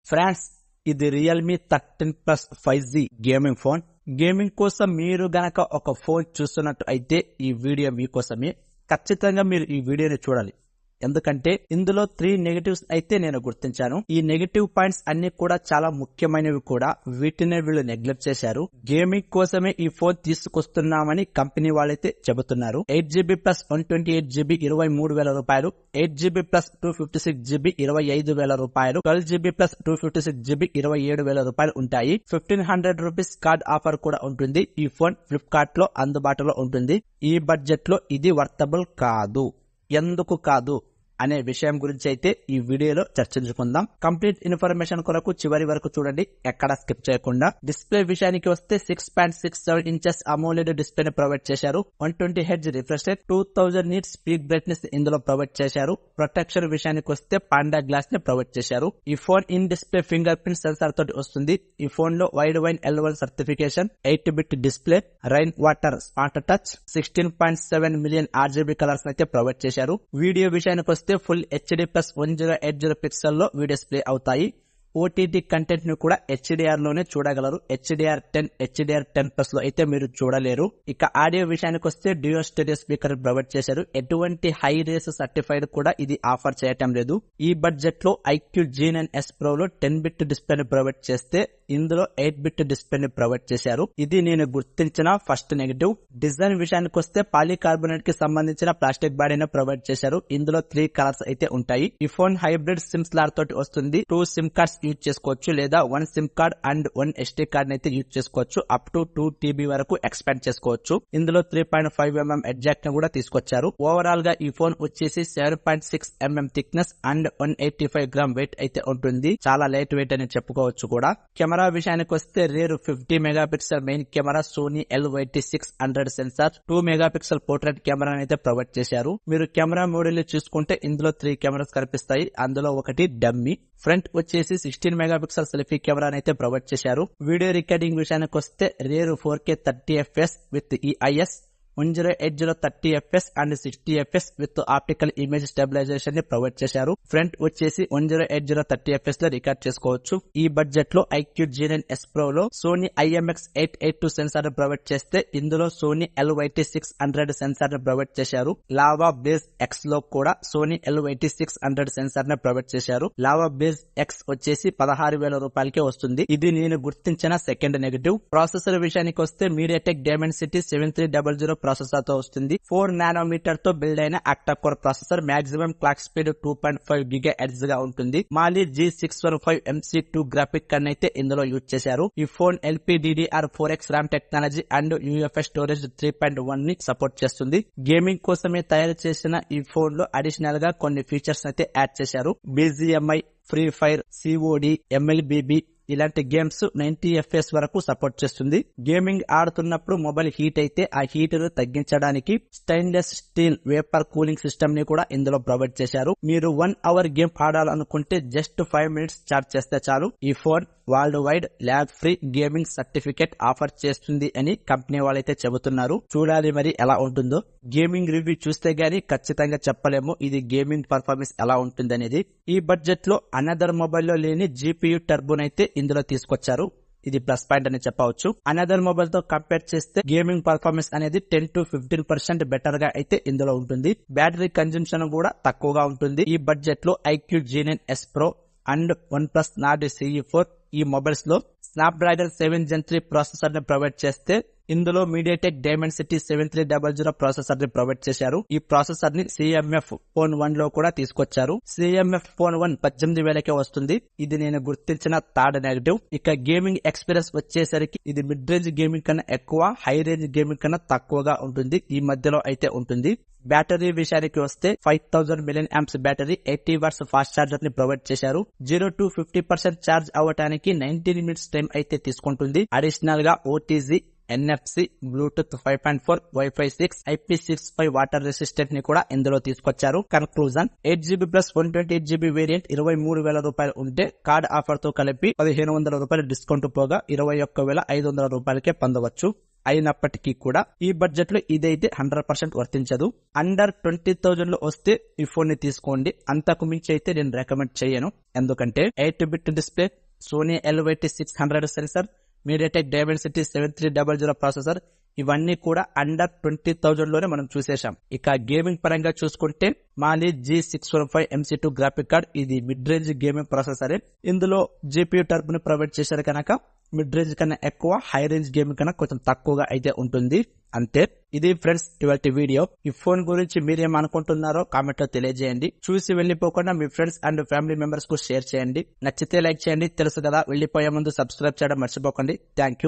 Friends, ఇది Realme 13 Plus 5G gaming phone. Gaming కోసం మీరు గనక ఒక ఫోన్ చూస్తున్నట్టు అయితే ఈ వీడియో మీకోసమే. ఖచ్చితంగా మీరు ఈ వీడియోని చూడాలి. ఎందుకంటే ఇందులో 3 నెగటివ్స్ అయితే నేను గుర్తించాను. ఈ నెగటివ్ పాయింట్స్ అన్ని కూడా చాలా ముఖ్యమైనవి కూడా. వీటినే వీళ్ళు నెగ్లెక్ట్ చేశారు. గేమింగ్ కోసమే ఈ ఫోన్ తీసుకొస్తున్నామని కంపెనీ వాళ్ళైతే చెబుతున్నారు. 8GB ప్లస్ 128GB 23,000 రూపాయలు, 8GB ప్లస్ 256GB 25,000 రూపాయలు, 12GB ప్లస్ 256GB 27,000 రూపాయలు ఉంటాయి. 1,500 రూపీస్ కార్డ్ ఆఫర్ కూడా ఉంటుంది. ఈ ఫోన్ ఫ్లిప్కార్ట్ లో అందుబాటులో ఉంటుంది. ఈ బడ్జెట్ లో ఇది వర్తబుల్ కాదు. ఎందుకు కాదు అనే విషయం గురించి అయితే ఈ వీడియోలో చర్చించుకుందాం. కంప్లీట్ ఇన్ఫర్మేషన్ కొరకు చివరి వరకు చూడండి, ఎక్కడ స్కిప్ చేయకుండా. డిస్ప్లే విషయానికి వస్తే 6.67 ఇంచెస్ అమోలెడ్ డిస్ప్లేని ప్రొవైడ్ చేశారు. 120Hz refresh rate, 2000 nits peak brightness ఇందులో ప్రొవైడ్ చేశారు. ప్రొటెక్షన్ విషయానికి వస్తే పాండా గ్లాస్ ని ప్రొవైడ్ చేశారు. ఈ phone in display finger print censor తోటి వస్తుంది. ఈ ఫోన్ లో wide wine L1 certification, 8-bit display, rain water smart touch, 16.7 million RGB colours అయితే ప్రొవైడ్ చేశారు. వీడియో విషయానికి వస్తే ఫుల్ HD ప్లస్ 1080 పిక్సెల్ లో వీడియోస్ ప్లే అవుతాయి. OTT కంటెంట్ ని కూడా HDR లోనే చూడగలరు. HDR10, HDR10+ లో అయితే మీరు చూడలేరు. ఇక ఆడియో విషయానికి వస్తే డ్యూయో స్టెరియో స్పీకర్ ప్రొవైడ్ చేశారు. ఎటువంటి హై రేస్ సర్టిఫైడ్ కూడా ఇది ఆఫర్ చేయటం లేదు. ఈ బడ్జెట్ లో iQOO G9s Pro లో 10-bit డిస్ప్లే ని ప్రొవైడ్ చేస్తే ఇందులో 8-bit డిస్ప్లే ని ప్రొవైడ్ చేశారు. ఇది నేను గుర్తించిన ఫస్ట్ నెగటివ్. డిజైన్ విషయానికి వస్తే పాలికార్బోనేట్ కి సంబంధించిన ప్లాస్టిక్ బాడీని ప్రొవైడ్ చేశారు. ఇందులో 3 కలర్స్ అయితే ఉంటాయి. ఈ ఫోన్ హైబ్రిడ్ సిమ్ స్లాట్ తోటి వస్తుంది. 2 సిమ్ కార్డ్స్ యూజ్ చేసుకోవచ్చు, లేదా 1 SIM card and 1 SD card అయితే యూజ్ చేసుకోవచ్చు. అప్ టు 2 TB వరకు ఎక్స్పాండ్ చేసుకోవచ్చు. ఇందులో 3.5mm ఎడ్జాక్ట్ ని కూడా తీసుకొచ్చారు. ఓవరాల్ గా ఈ ఫోన్ వచ్చేసి 7.6mm thickness and 185 gram wait అయితే ఉంటుంది. చాలా లైట్ వెయిట్ అని చెప్పుకోవచ్చు కూడా. కెమెరా విషయానికి వస్తే rear 50 megapixel main camera, Sony LYT600 sensor, 2 megapixel portrait camera అయితే ప్రొవైడ్ చేశారు. మీరు కెమెరా మోడల్ చూసుకుంటే ఇందులో 3 కెమెరాస్ కనిపిస్తాయి. అందులో ఒకటి డమ్మీ. ఫ్రంట్ వచ్చేసి 16 మెగాపిక్సెల్ సెల్ఫీ కెమెరా అయితే ప్రొవైడ్ చేశారు. వీడియో రికార్డింగ్ విషయానికి వస్తే rear 4K 30fps with EIS, 1080 30fps and 60fps with optical image stabilisation ని ప్రొవైడ్ చేశారు. ఫ్రంట్ వచ్చేసి 1080 30fps లో రికార్డ్ చేసుకోవచ్చు. ఈ బడ్జెట్ లో iQOO G9s Pro లో సోనీ IMX882 సెన్సార్ ప్రొవైడ్ చేస్తే ఇందులో సోనీ LYT600 సెన్సార్ ని ప్రొవైడ్ చేశారు. లావా బేస్ X లో కూడా సోనీ LYT600 సెన్సార్ ని ప్రొవైడ్ చేశారు. లావా బేస్ X వచ్చేసి 16,000 రూపాయలకే వస్తుంది. ఇది నేను గుర్తించిన సెకండ్ నెగటివ్. ప్రాసెసర్ విషయానికి వస్తే MediaTek Dimensity 7300 ప్రాసెసర్ తో వస్తుంది. 4 నానోమీటర్ తో బిల్డ్ అయిన octa core processor. Maximum clock speed 2.5 GHz గా ఉంటుంది. మాలి G615 MC2 గ్రాఫిక్ కార్డ్ అయితే ఇందులో యూజ్ చేశారు. ఈ phone LPDDR4X RAM technology and UFS storage 3.1 ని సపోర్ట్ చేస్తుంది. గేమింగ్ కోసమే తయారు చేసిన ఈ ఫోన్ లో అడిషనల్ గా కొన్ని ఫీచర్స్ అయితే యాడ్ చేశారు. BGMI, free fire, COD, MLBB ఇలాంటి గేమ్స్ 90 FPS వరకు సపోర్ట్ చేస్తుంది. గేమింగ్ ఆడుతున్నప్పుడు మొబైల్ హీట్ అయితే ఆ హీట్ ను తగ్గించడానికి stainless steel vapour cooling system ని కూడా ఇందులో ప్రొవైడ్ చేశారు. మీరు 1 hour గేమ్ ఆడాలనుకుంటే జస్ట్ 5 minutes చార్జ్ చేస్తే చాలు. ఈ phone worldwide lag free gaming certificate offer చేస్తుంది అని కంపెనీ వాళ్ళైతే చెబుతున్నారు. చూడాలి మరి ఎలా ఉంటుందో. గేమింగ్ రివ్యూ చూస్తే గానీ ఖచ్చితంగా చెప్పలేము ఇది గేమింగ్ పర్ఫార్మెన్స్ ఎలా ఉంటుంది అనేది. ఈ బడ్జెట్ లో అనదర్ మొబైల్ లో లేని GPU టర్బోన్ అయితే ఇందులో తీసుకొచ్చారు. ఇది ప్లస్ పాయింట్ అని చెప్పవచ్చు. అనదర్ మొబైల్ తో కంపేర్ చేస్తే గేమింగ్ పర్ఫార్మెన్స్ అనేది 10 to 15% బెటర్ గా అయితే ఇందులో ఉంటుంది. బ్యాటరీ కన్జంప్షన్ కూడా తక్కువగా ఉంటుంది. ఈ బడ్జెట్ లో iQOO G9s Pro and OnePlus Nord CE4 ఈ మొబైల్స్ లో స్నాప్డ్రాగన్ 7 Gen 3 ప్రాసెసర్ ని ప్రొవైడ్ చేస్తే ఇందులో MediaTek Dimensity 7300 ప్రాసెసర్ ని ప్రొవైడ్ చేశారు. ఈ ప్రాసెసర్ ని CMF Phone 1 లో కూడా తీసుకొచ్చారు. CMF Phone 1 18,000కే వస్తుంది. ఇది నేను గుర్తించిన థర్డ్ నెగటివ్. ఇక గేమింగ్ ఎక్స్పీరియన్స్ వచ్చేసరికి ఇది మిడ్ రేంజ్ గేమింగ్ కన్నా ఎక్కువ, హై రేంజ్ గేమింగ్ కన్నా తక్కువగా ఉంటుంది. ఈ మధ్యలో అయితే ఉంటుంది. బ్యాటరీ విషయానికి వస్తే 5000 mAh battery, 80 watts fast charger ని ప్రొవైడ్ చేశారు. 0 to 50% చార్జ్ అవ్వడానికి 19 minutes టైం అయితే తీసుకుంటుంది. అడిషనల్ గా OTG, NFC, Bluetooth 5.4, Wi-Fi 6, IP65 water resistant ని కూడా ఇందులో తీసుకొచ్చారు. Conclusion, 8GB plus 128GB variant 23,000 రూపాయలు ఉంటే కార్డ్ ఆఫర్ తో కలిపి 1,500 రూపాయలు డిస్కౌంట్ పోగా 21,500 రూపాయలకే పొందవచ్చు. అయినప్పటికీ కూడా ఈ బడ్జెట్ లో ఇదైతే 100% వర్తించదు. అండర్ 20,000 లో వస్తే ఈ ఫోన్ ని తీసుకోండి. అంతకు మించి అయితే నేను రికమెండ్ చేయను. ఎందుకంటే eight bit display, Sony LYT600 sensor, MediaTek Dimensity 7300 processor, ఇవన్నీ కూడా అండర్ 20,000 లోనే మనం చూసేశాం. ఇక గేమింగ్ పరంగా చూసుకుంటే మాలి G615 MC2 గ్రాఫిక్ కార్డ్, ఇది మిడ్ రేంజ్ గేమింగ్ ప్రాసెసరే. ఇందులో GPU టర్బ్ ని ప్రొవైడ్ చేశారు కనుక మిడ్ రేంజ్ కన్నా ఎక్కువ, హై రేంజ్ గేమింగ్ కన్నా కొంచెం తక్కువగా అయితే ఉంటుంది. అంతే. ఇది ఫ్రెండ్స్ ఇవాల్టి వీడియో. ఈ ఫోన్ గురించి మీరేమనుకుంటున్నారో కామెంట్ లో తెలియజేయండి. చూసి వెళ్లిపోకుండా మీ ఫ్రెండ్స్ అండ్ ఫ్యామిలీ మెంబర్స్ కు షేర్ చేయండి. నచ్చితే లైక్ చేయండి. తెలుసు కదా, వెళ్లిపోయే ముందు సబ్స్క్రైబ్ చేయడం మర్చిపోకండి. Thank you.